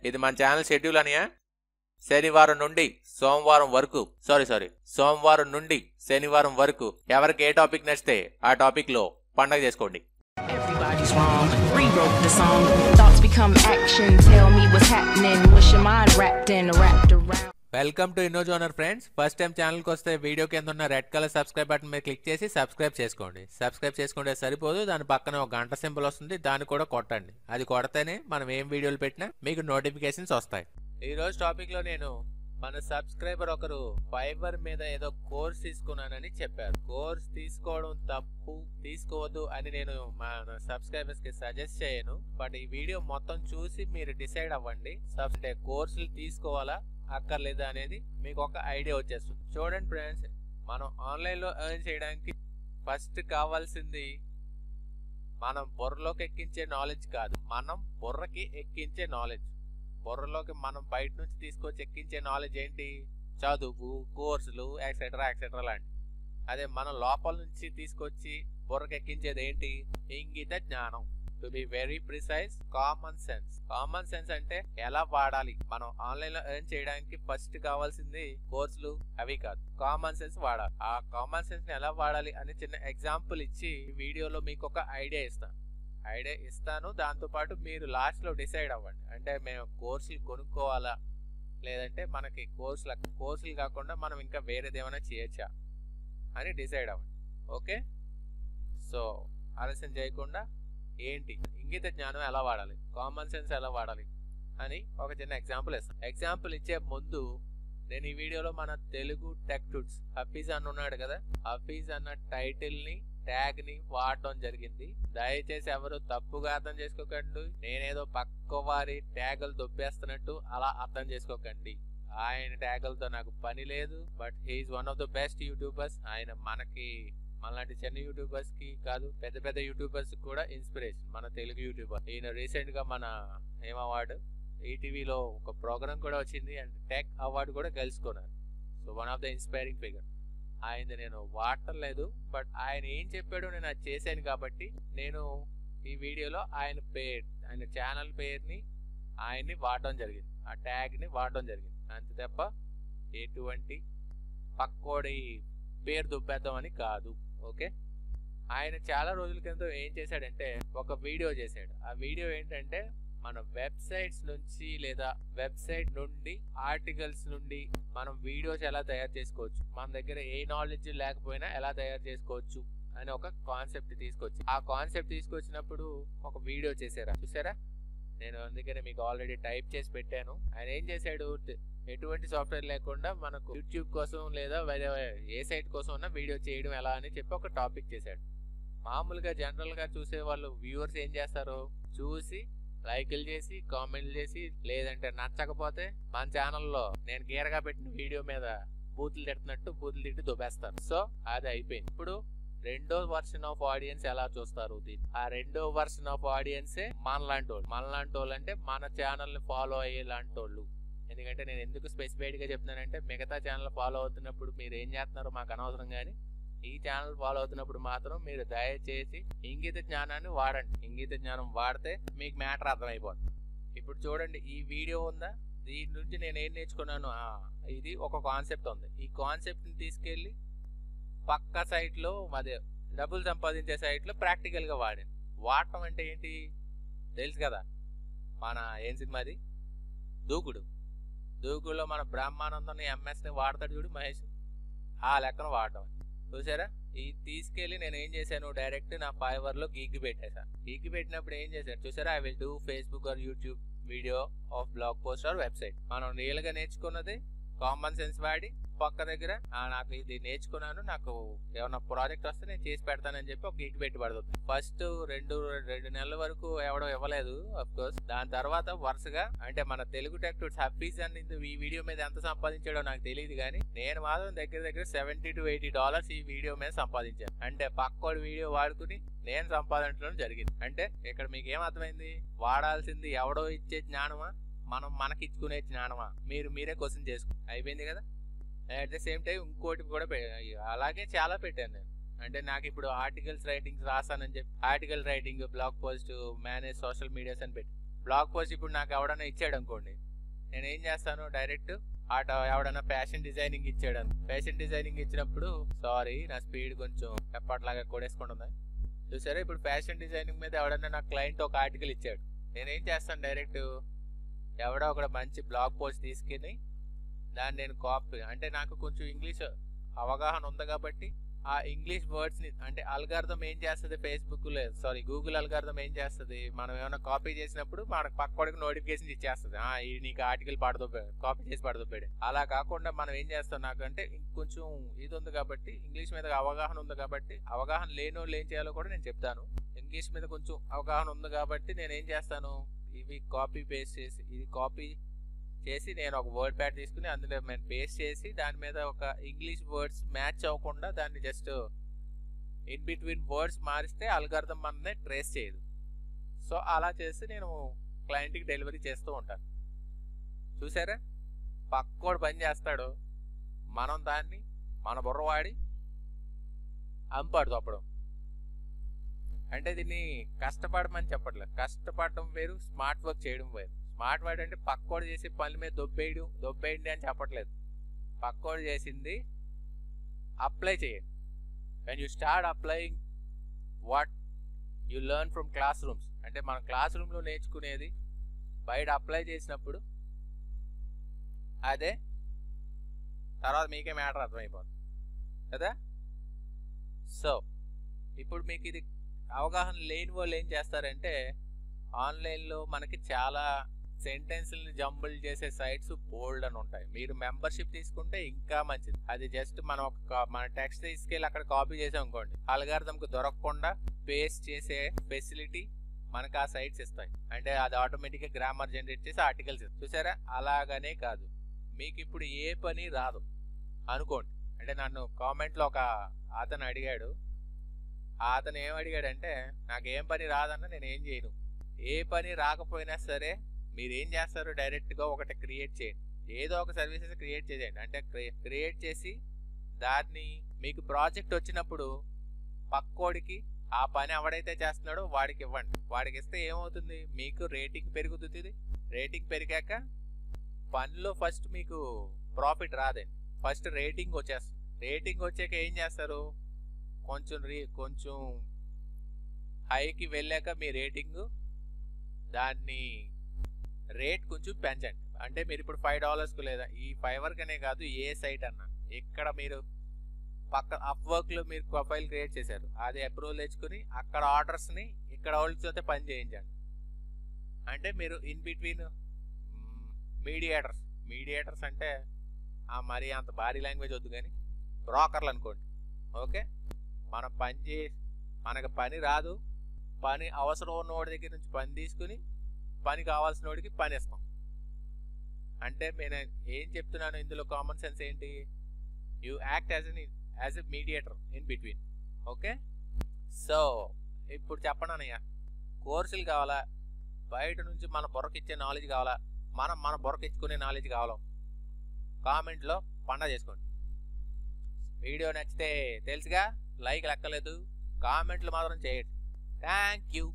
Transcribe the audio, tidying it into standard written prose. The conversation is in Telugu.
ఇది మన ఛానల్ షెడ్యూల్ అనియా. శనివారం నుండి సోమవారం వరకు ఎవరికి ఏ టాపిక్ నచ్చితే ఆ టాపిక్ లో పండగ చేసుకోండి. Everybody's wrong. Rewrote the song. Thoughts become action. Tell me what's happening. What's your mind wrapped around? Welcome to Innozoner friends. First time ఛానల్కి వస్తే వీడియో కింద ఉన్న రెడ్ కలర్ సబ్స్క్రైబ్ బటన్ మీద క్లిక్ చేసి సబ్స్క్రైబ్ చేసుకోండి. సబ్స్క్రైబ్ చేసుకుంటే సరిపోదు, దాని పక్కన ఒక గంట సింబల్ వస్తుంది, దాన్ని కూడా కొట్టండి. అది కొడితేనే మనం ఏం వీడియోలు పెట్టినా మీకు నోటిఫికేషన్స్ వస్తాయి. ఈరోజు టాపిక్లో నేను మన సబ్స్క్రైబర్ ఒకరు ఫైబర్ మీద ఏదో కోర్స్ తీసుకున్నానని చెప్పారు. కోర్స్ తీసుకోవడం తప్పు, తీసుకోవద్దు అని నేను మన సబ్స్క్రైబర్స్ కి సజెస్ట్ చేయను. బట్ ఈ వీడియో మొత్తం చూసి మీరు డిసైడ్ అవ్వండి, కోర్సులు తీసుకోవాలా అక్కర్లేదా అనేది మీకు ఒక ఐడియా వచ్చేస్తుంది. చూడండి ఫ్రెండ్స్, మనం ఆన్లైన్లో ఎర్న్ చేయడానికి ఫస్ట్ కావాల్సింది మనం బుర్రలోకి ఎక్కించే నాలెడ్జ్ కాదు, మనం బుర్రకి ఎక్కించే నాలెడ్జ్. బుర్రలోకి మనం బయట నుంచి తీసుకొచ్చి ఎక్కించే నాలెడ్జ్ ఏంటి? చదువు, కోర్సులు, ఎక్సెట్రా లాంటి. అదే మనం లోపల నుంచి తీసుకొచ్చి బుర్రకి ఎక్కించేది ఏంటి? ఇంగిత జ్ఞానం. To be very precise, common sense. Common sense అంటే ఎలా వాడాలి. మనం ఆన్లైన్ లో ఎర్న్ చేయడానికి ఫస్ట్ కావాల్సింది కోర్సులు అవి కాదు, కామన్ సెన్స్ వాడాలి. ఆ కామన్ సెన్స్ ని ఎలా వాడాలి అని చిన్న ఎగ్జాంపుల్ ఇచ్చి వీడియోలో మీకు ఒక ఐడియా ఇస్తాను. దాంతో పాటు మీరు లాస్ట్ లో డిసైడ్ అవ్వండి, అంటే మేము కోర్సులు కొనుక్కోవాలా లేదంటే మనకి కోర్సులు కాకుండా మనం ఇంకా వేరేది ఏమైనా చేయొచ్చా అని డిసైడ్ అవ్వండి. ఓకే, సో ఆలస్యం చేయకుండా ఏంటి ఇంగిత జ్ఞానం ఎలా వాడాలి, కామన్ సెన్స్ ఎలా వాడాలి అని ఒక చిన్న ఎగ్జాంపుల్ ఇస్తాను. ఎగ్జాంపుల్ ఇచ్చే ముందు నేను ఈ వీడియోలో మన తెలుగు టెక్ టుట్స్ హఫీజ్ అన్న ఉన్నాడు కదా, హఫీజ్ అన్న టైటిల్ ని ట్యాగ్ ని వాడడం జరిగింది. దయచేసి ఎవరు తప్పుగా అర్థం చేసుకోకండి, నేనేదో పక్క వారి ట్యాగులు దొబ్బేస్తున్నట్టు అలా అర్థం చేసుకోకండి. ఆయన ట్యాగులతో నాకు పని లేదు. But he's one of the best YouTubers. ఆయన మనలాంటి చిన్న యూట్యూబర్స్ కి కాదు, పెద్ద పెద్ద యూట్యూబర్స్ కూడా ఇన్స్పిరేషన్. మన తెలుగు యూట్యూబర్ ఈయన రీసెంట్ గా మన ఏం అవార్డు, ఈటీవీలో ఒక ప్రోగ్రామ్ కూడా వచ్చింది అండ్ టెక్ అవార్డు కూడా గెలుచుకున్నారు. So one of the inspiring figure. ఆయన నేను వాడలేదు, బట్ ఆయన ఏం చెప్పాడో నేను అది చేశాను కాబట్టి నేను ఈ వీడియోలో ఆయన ఛానల్ పేరుని ఆయన్ని వాడడం జరిగింది, ఆ ట్యాగ్ ని వాడడం జరిగింది. అంతే తప్ప ఎటువంటి పక్కోడి పేరు దుబ్బేద్దామని కాదు. ఓకే, ఆయన చాలా రోజుల క్రితం ఏం చేశాడంటే ఒక వీడియో చేశాడు. ఆ వీడియో ఏంటంటే మన వెబ్సైట్స్ నుంచి లేదా వెబ్సైట్ నుండి ఆర్టికల్స్ నుండి మనం వీడియోస్ ఎలా తయారు చేసుకోవచ్చు, మన దగ్గర ఏ నాలెడ్జ్ లేకపోయినా ఎలా తయారు చేసుకోవచ్చు అని ఒక కాన్సెప్ట్ ఆ కాన్సెప్ట్ తీసుకొచ్చినప్పుడు ఒక వీడియో చూసారా? నేను అందుకనే మీకు ఆల్రెడీ టైప్ చేసి పెట్టాను. ఆయన ఏం చేశాడు, ఎటువంటి సాఫ్ట్వేర్ లేకుండా మనకు యూట్యూబ్ కోసం లేదా వేరే ఏ సైట్ కోసం ఉన్న వీడియో చేయడం ఎలా అని చెప్పి ఒక టాపిక్ చేశాడు. మామూలుగా జనరల్ గా చూసే వాళ్ళు వ్యూవర్స్ ఏం చేస్తారు, చూసి లైకులు చేసి కామెంట్లు చేసి లేదంటే నచ్చకపోతే మన ఛానల్లో నేను గీరగా పెట్టిన వీడియో మీద బూతులు తిట్టి దుబ్బేస్తారు. సో అది అయిపోయింది. ఇప్పుడు రెండో వర్షన్ ఆఫ్ ఆడియన్స్ ఎలా చూస్తారు దీన్ని? ఆ రెండో వర్షన్ ఆఫ్ ఆడియన్సే మనలాంటి వాళ్ళు అంటే మన ఛానల్ ని ఫాలో అయ్యే లాంటి వాళ్ళు. ఎందుకంటే నేను ఎందుకు స్పెసిఫైడ్ గా చెప్తున్నానంటే మిగతా ఛానల్ ఫాలో అవుతున్నప్పుడు మీరు ఏం చేస్తున్నారో మాకు అనవసరం, కానీ ఈ ఛానల్ ఫాలో అవుతున్నప్పుడు మాత్రం మీరు దయచేసి ఇంగిత జ్ఞానాన్ని వాడండి. ఇంగిత జ్ఞానం వాడితే మీకు మ్యాటర్ అర్థమైపోతుంది. ఇప్పుడు చూడండి, ఈ వీడియో ఉందా, దీని నుంచి నేను ఏం నేర్చుకున్నాను, ఇది ఒక కాన్సెప్ట్ ఉంది. ఈ కాన్సెప్ట్ ని తీసుకెళ్లి పక్క సైట్ లో అదే డబ్బులు సంపాదించే సైట్ లో ప్రాక్టికల్ గా వాడటం అంటే ఏంటి తెలుసు కదా, మన ఏం సినిమాది దూకుడులో మన బ్రహ్మానందం ఎంఎస్ ని వాడతాడు చూడు మహేష్, ఆ లెక్కన వాడటం. చూసారా? ఈ తీసుకెళ్లి నేను ఏం చేశాను, డైరెక్ట్ నా ఫైవర్ లో గీక్ పెట్టేసా. గీక్ పెట్టినప్పుడు ఏం చేశాను చూసారా, I will do Facebook or YouTube video of blog post or website. మనం రియల్ గా నేర్చుకున్నది కామన్ సెన్స్ వాడి పక్క దగ్గర నాకు ఇది నేర్చుకున్నాను, నాకు ఏమన్నా ప్రాజెక్ట్ వస్తే నేను చేసి పెడతానని చెప్పి ఒక గీక్ పెట్టి పడుతుంది. ఫస్ట్ రెండు నెలల వరకు ఎవడో ఇవ్వలేదు అఫ్ కోర్స్. దాని తర్వాత వరుసగా అంటే మన తెలుగు టెక్ టుట్స్ హఫీజ్ అని ఈ వీడియో మీద ఎంత సంపాదించాడో నాకు తెలియదు, కానీ నేను మాత్రం దగ్గర $70 to $80 ఈ వీడియో మీద సంపాదించాను. అంటే పక్కోడి వీడియో వాడుకుని నేను సంపాదించడం జరిగింది. అంటే ఇక్కడ మీకు ఏం అర్థమైంది, వాడాల్సింది ఎవడో ఇచ్చే జ్ఞానమా మనం మనకి ఇచ్చుకునే జ్ఞానమా, మీరే క్వశ్చన్ చేసుకో. అయిపోయింది కదా. అట్ ద సేమ్ టైం ఇంకోటి కూడా అలాగే చాలా పెట్టాను నేను. అంటే నాకు ఇప్పుడు ఆర్టికల్స్ రైటింగ్స్ రాసానని చెప్పి article writing, blog post, manage social medias అని పెట్టి బ్లాగ్ పోస్ట్ ఇప్పుడు నాకు ఎవడన్నా ఇచ్చాడు అనుకోండి, నేను ఏం చేస్తాను, డైరెక్ట్ ఎవడన్నా ఫ్యాషన్ డిజైనింగ్ ఇచ్చాడు. ఫ్యాషన్ డిజైనింగ్ ఇచ్చినప్పుడు సారీ నా స్పీడ్ కొంచెం ఎప్పటిలాగా కొడేసుకుంటుంది చూసారా. ఇప్పుడు ఫ్యాషన్ డిజైనింగ్ మీద ఎవడన్నా నాకు క్లయింట్ ఒక ఆర్టికల్ ఇచ్చాడు, నేనేం చేస్తాను, డైరెక్ట్ ఎవడో ఒక మంచి బ్లాగ్ పోస్ట్ తీసుకుని దాన్ని నేను కాపీ, అంటే నాకు కొంచెం ఇంగ్లీష్ అవగాహన ఉంది కాబట్టి ఆ ఇంగ్లీష్ వర్డ్స్ని, అంటే అల్గారిథం ఏం చేస్తుంది, గూగుల్ అల్గారిథం ఏం చేస్తుంది, మనం ఏమైనా కాపీ చేసినప్పుడు మనకు పక్కడికి నోటిఫికేషన్ ఇచ్చేస్తుంది, నీకు ఆర్టికల్ కాపీ చేసి పడదొప్పాడు. అలా కాకుండా మనం ఏం చేస్తాం, నాకంటే ఇంకొంచెం ఇది ఉంది కాబట్టి, ఇంగ్లీష్ మీద అవగాహన ఉంది కాబట్టి, అవగాహన లేని వాళ్ళు ఏం చేయాలో కూడా నేను చెప్తాను. ఇంగ్లీష్ మీద కొంచెం అవగాహన ఉంది కాబట్టి నేను ఏం చేస్తాను, ఇవి కాపీ పేస్ట్ చేసి, ఇది కాపీ చేసి నేను ఒక వర్డ్ ప్యాడ్ తీసుకుని అందులో నేను పేస్ట్ చేసి దాని మీద ఒక ఇంగ్లీష్ వర్డ్స్ మ్యాచ్ అవ్వకుండా దాన్ని జస్ట్ ఇన్ బిట్వీన్ వర్డ్స్ మారిస్తే అల్గారిథం మననే ట్రేస్ చేయదు. సో అలా చేసి నేను క్లయింట్కి డెలివరీ చేస్తూ ఉంటాను. చూసారా, పక్కోడు పని చేస్తాడు, మనం దాన్ని మన బుర్రవాడి అంపాడు తప్పడం. అంటే దీన్ని కష్టపడమని చెప్పట్లేదు, కష్టపడడం వేరు, స్మార్ట్ వర్క్ చేయడం వేరు. స్మార్ట్ వర్క్ అంటే పక్కోడు చేసే పనుల మీద దొబ్బేయండి అని చెప్పట్లేదు, పక్కోడు చేసింది అప్లై చేయండి. When you start applying what you learn from class rooms, అంటే మన క్లాస్ రూమ్లో నేర్చుకునేది బయట అప్లై చేసినప్పుడు అదే తర్వాత మీకే మ్యాటర్ అర్థమైపోతుంది కదా. సో ఇప్పుడు మీకు ఇది అవగాహన లేని వాళ్ళు ఏం చేస్తారంటే, ఆన్లైన్లో మనకి చాలా సెంటెన్స్ని జంబుల్ చేసే సైట్స్ బోల్డ్ అని ఉంటాయి. మీరు మెంబర్షిప్ తీసుకుంటే ఇంకా మంచిది. అది జస్ట్ మనం మన టెక్స్ట్ తీసుకెళ్ళి అక్కడ కాపీ చేసాం అనుకోండి, అల్గారిథంకి దొరకకుండా పేస్ట్ చేసే ఫెసిలిటీ మనకు ఆ సైట్స్ ఇస్తాయి. అంటే అది ఆటోమేటిక్గా గ్రామర్ జనరేట్ చేసి ఆర్టికల్స్ ఇస్తాయి. చూసారా, అలాగనే కాదు, మీకు ఇప్పుడు ఏ పని రాదు అనుకోండి. అంటే నన్ను కామెంట్లో ఒక అతను అడిగాడు, అతను ఏం అడిగాడంటే, నాకేం పని రాదన్నా నేను ఏం చేయను. ఏ పని రాకపోయినా సరే మీరు ఏం చేస్తారు, డైరెక్ట్గా ఒకటి క్రియేట్ చేయండి, ఏదో ఒక సర్వీసెస్ క్రియేట్ చేయండి. అంటే క్రియేట్ చేసి దాన్ని మీకు ప్రాజెక్ట్ వచ్చినప్పుడు పక్కోడికి ఆ పని ఎవడైతే చేస్తున్నాడో వాడికి ఇవ్వండి. వాడికి ఇస్తే ఏమవుతుంది, మీకు రేటింగ్ పెరుగుతుంది. రేటింగ్ పెరిగాక పనిలో ఫస్ట్ మీకు ప్రాఫిట్ రాదండి, ఫస్ట్ రేటింగ్ వచ్చేస్తుంది. రేటింగ్ వచ్చాక ఏం చేస్తారు, కొంచెం హైకి వెళ్ళాక మీ రేటింగ్ దాన్ని రేట్ కొంచెం పెంచండి. అంటే మీరు ఇప్పుడు $5 లేదా ఈ ఫైవర్ కనే కాదు, ఏ సైట్ అన్నా, ఇక్కడ మీరు పక్క అప్వర్క్లో మీరు ప్రొఫైల్ క్రియేట్ చేశారు, అది అప్రూవల్ తెచ్చుకుని అక్కడ ఆర్డర్స్ని ఇక్కడ వాళ్ళతో పని చేయించండి. అంటే మీరు ఇన్ బిట్వీన్ మీడియేటర్స్ అంటే మరీ అంత భారీ లాంగ్వేజ్ వద్దు కానీ బ్రోకర్లు అనుకోండి. ఓకే, మనం మనకు పని రాదు, పని అవసరం ఉన్నవాడి దగ్గర నుంచి పని తీసుకుని పని కావాల్సిన వాడికి పని ఇస్తాం. అంటే నేను ఏం చెప్తున్నాను ఇందులో కామన్ సెన్స్ ఏంటి, you act as a mediator in between. Okay, so ఇప్పుడు చెప్పండి అన్నయ్య, కోర్సులు కావాలా, బయట నుంచి మన బుర్రకిచ్చే నాలెడ్జ్ కావాలా, మన బుర్రకిచ్చుకునే నాలెడ్జ్ కావాలా, కామెంట్లో పండగ చేసుకోండి. వీడియో నచ్చితే తెలుసుగా, లైక్ లెక్కలేదు, కామెంట్లు మాత్రం చేయండి. Thank you.